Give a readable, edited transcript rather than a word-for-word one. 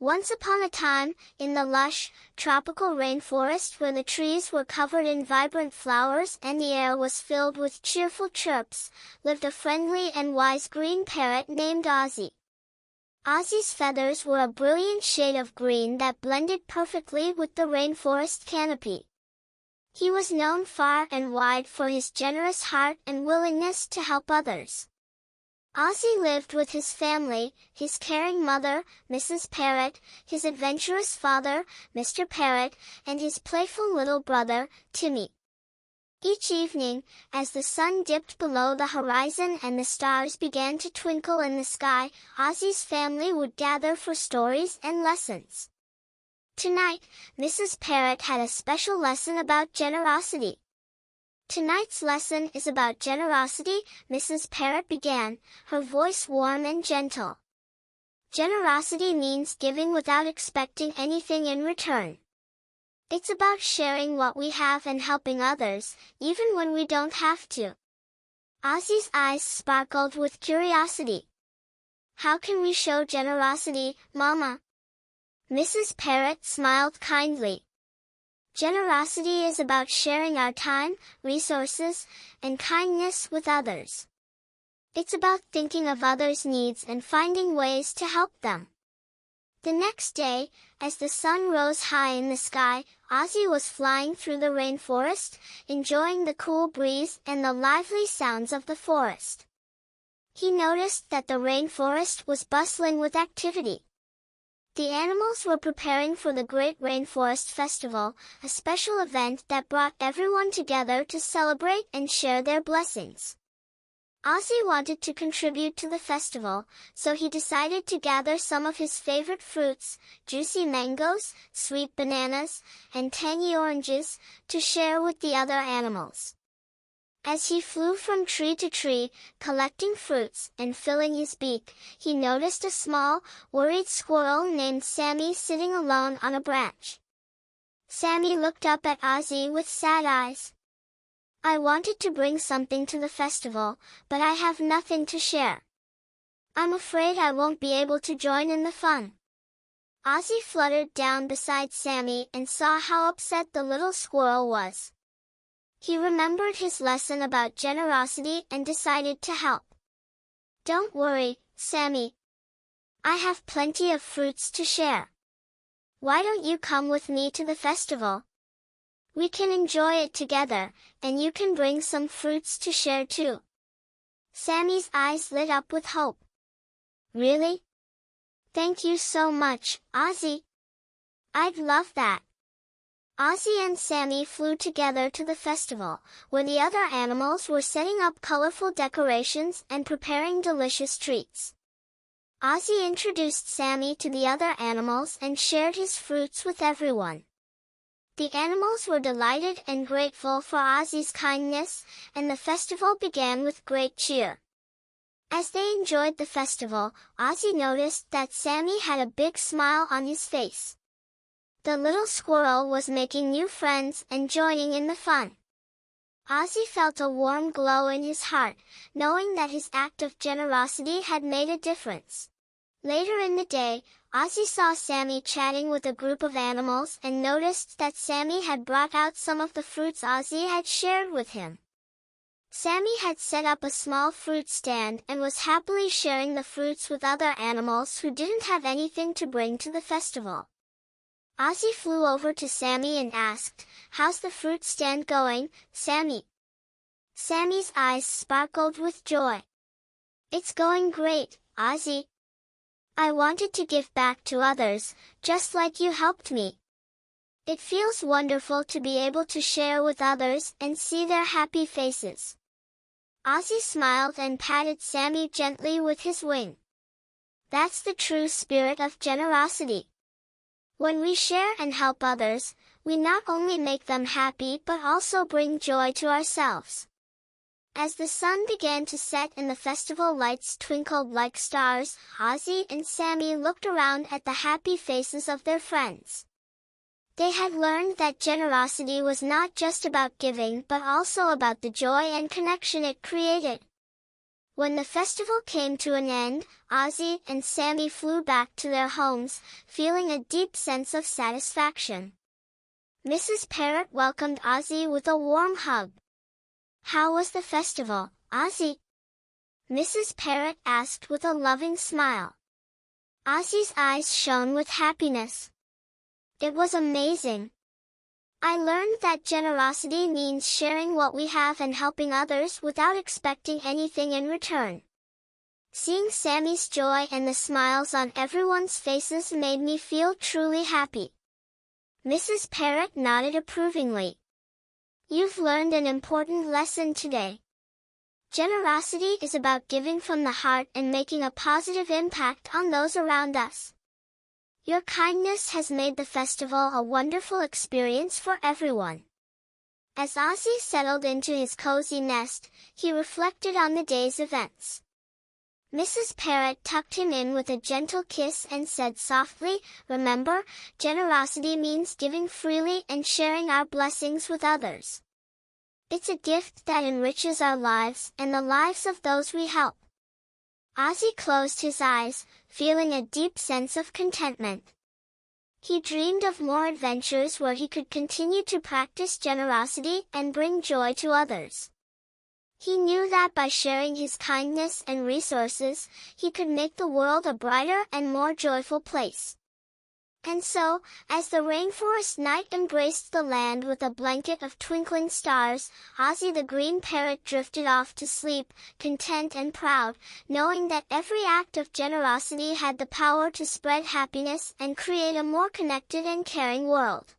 Once upon a time, in the lush, tropical rainforest where the trees were covered in vibrant flowers and the air was filled with cheerful chirps, lived a friendly and wise green parrot named Ozzy. Ozzy's feathers were a brilliant shade of green that blended perfectly with the rainforest canopy. He was known far and wide for his generous heart and willingness to help others. Ozzy lived with his family, his caring mother, Mrs. Parrot, his adventurous father, Mr. Parrot, and his playful little brother, Timmy. Each evening, as the sun dipped below the horizon and the stars began to twinkle in the sky, Ozzy's family would gather for stories and lessons. Tonight, Mrs. Parrot had a special lesson about generosity. Tonight's lesson is about generosity, Mrs. Parrot began, her voice warm and gentle. Generosity means giving without expecting anything in return. It's about sharing what we have and helping others, even when we don't have to. Ozzy's eyes sparkled with curiosity. How can we show generosity, Mama? Mrs. Parrot smiled kindly. Generosity is about sharing our time, resources, and kindness with others. It's about thinking of others' needs and finding ways to help them. The next day, as the sun rose high in the sky, Ozzy was flying through the rainforest, enjoying the cool breeze and the lively sounds of the forest. He noticed that the rainforest was bustling with activity. The animals were preparing for the Great Rainforest Festival, a special event that brought everyone together to celebrate and share their blessings. Ozzy wanted to contribute to the festival, so he decided to gather some of his favorite fruits, juicy mangoes, sweet bananas, and tangy oranges, to share with the other animals. As he flew from tree to tree, collecting fruits and filling his beak, he noticed a small, worried squirrel named Sammy sitting alone on a branch. Sammy looked up at Ozzy with sad eyes. I wanted to bring something to the festival, but I have nothing to share. I'm afraid I won't be able to join in the fun. Ozzy fluttered down beside Sammy and saw how upset the little squirrel was. He remembered his lesson about generosity and decided to help. Don't worry, Sammy. I have plenty of fruits to share. Why don't you come with me to the festival? We can enjoy it together, and you can bring some fruits to share too. Sammy's eyes lit up with hope. Really? Thank you so much, Ozzy. I'd love that. Ozzy and Sammy flew together to the festival, where the other animals were setting up colorful decorations and preparing delicious treats. Ozzy introduced Sammy to the other animals and shared his fruits with everyone. The animals were delighted and grateful for Ozzy's kindness, and the festival began with great cheer. As they enjoyed the festival, Ozzy noticed that Sammy had a big smile on his face. The little squirrel was making new friends and joining in the fun. Ozzy felt a warm glow in his heart, knowing that his act of generosity had made a difference. Later in the day, Ozzy saw Sammy chatting with a group of animals and noticed that Sammy had brought out some of the fruits Ozzy had shared with him. Sammy had set up a small fruit stand and was happily sharing the fruits with other animals who didn't have anything to bring to the festival. Ozzy flew over to Sammy and asked, "How's the fruit stand going, Sammy?" Sammy's eyes sparkled with joy. "It's going great, Ozzy. I wanted to give back to others, just like you helped me. It feels wonderful to be able to share with others and see their happy faces." Ozzy smiled and patted Sammy gently with his wing. That's the true spirit of generosity. When we share and help others, we not only make them happy but also bring joy to ourselves. As the sun began to set and the festival lights twinkled like stars, Ozzy and Sammy looked around at the happy faces of their friends. They had learned that generosity was not just about giving but also about the joy and connection it created. When the festival came to an end, Ozzy and Sammy flew back to their homes, feeling a deep sense of satisfaction. Mrs. Parrot welcomed Ozzy with a warm hug. "How was the festival, Ozzy?" Mrs. Parrot asked with a loving smile. Ozzy's eyes shone with happiness. "It was amazing. I learned that generosity means sharing what we have and helping others without expecting anything in return. Seeing Sammy's joy and the smiles on everyone's faces made me feel truly happy." Mrs. Parrot nodded approvingly. "You've learned an important lesson today. Generosity is about giving from the heart and making a positive impact on those around us. Your kindness has made the festival a wonderful experience for everyone." As Ozzy settled into his cozy nest, he reflected on the day's events. Mrs. Parrot tucked him in with a gentle kiss and said softly, "Remember, generosity means giving freely and sharing our blessings with others. It's a gift that enriches our lives and the lives of those we help." Ozzy closed his eyes, feeling a deep sense of contentment. He dreamed of more adventures where he could continue to practice generosity and bring joy to others. He knew that by sharing his kindness and resources, he could make the world a brighter and more joyful place. And so, as the rainforest night embraced the land with a blanket of twinkling stars, Ozzy the green parrot drifted off to sleep, content and proud, knowing that every act of generosity had the power to spread happiness and create a more connected and caring world.